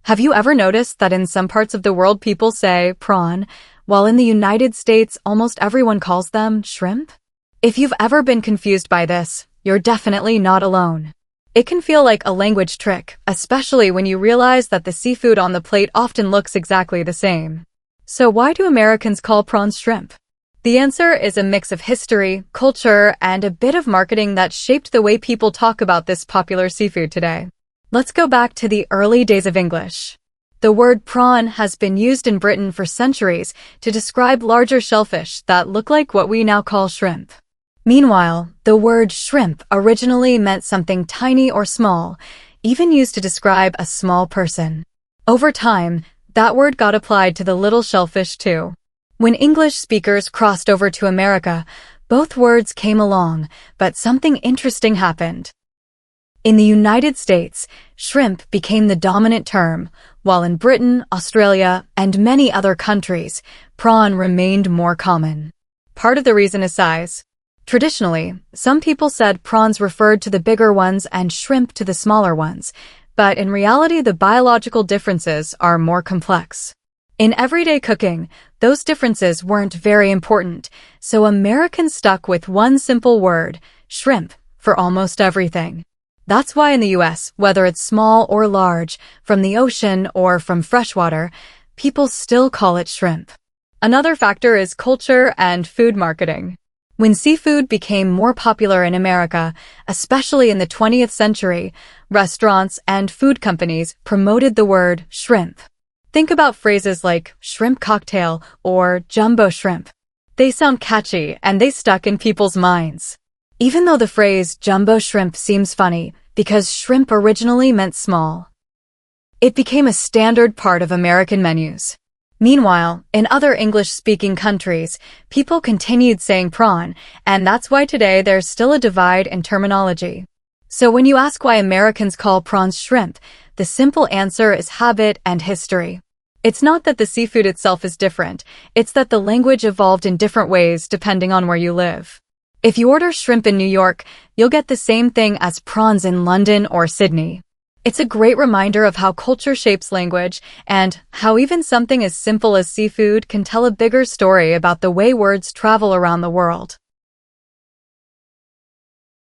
Have you ever noticed that in some parts of the world people say prawn, while in the United States almost everyone calls them shrimp? If you've ever been confused by this, you're definitely not alone. It can feel like a language trick, especially when you realize that the seafood on the plate often looks exactly the same. So why do Americans call prawns shrimp? The answer is a mix of history, culture, and a bit of marketing that shaped the way people talk about this popular seafood today. Let's go back to the early days of English. The word prawn has been used in Britain for centuries to describe larger shellfish that look like what we now call shrimp. Meanwhile, the word shrimp originally meant something tiny or small, even used to describe a small person. Over time, that word got applied to the little shellfish too. When English speakers crossed over to America, both words came along, but something interesting happened. In the United States, shrimp became the dominant term, while in Britain, Australia, and many other countries, prawn remained more common. Part of the reason is size. Traditionally, some people said prawns referred to the bigger ones and shrimp to the smaller ones, but in reality the biological differences are more complex. In everyday cooking, those differences weren't very important, so Americans stuck with one simple word, shrimp, for almost everything. That's why in the US, whether it's small or large, from the ocean or from freshwater, people still call it shrimp. Another factor is culture and food marketing. When seafood became more popular in America, especially in the 20th century, restaurants and food companies promoted the word shrimp. Think about phrases like shrimp cocktail or jumbo shrimp. They sound catchy and they stuck in people's minds. Even though the phrase jumbo shrimp seems funny, because shrimp originally meant small, it became a standard part of American menus. Meanwhile, in other English-speaking countries, people continued saying prawn, and that's why today there's still a divide in terminology. So when you ask why Americans call prawns shrimp, the simple answer is habit and history. It's not that the seafood itself is different, it's that the language evolved in different ways depending on where you live. If you order shrimp in New York, you'll get the same thing as prawns in London or Sydney. It's a great reminder of how culture shapes language and how even something as simple as seafood can tell a bigger story about the way words travel around the world.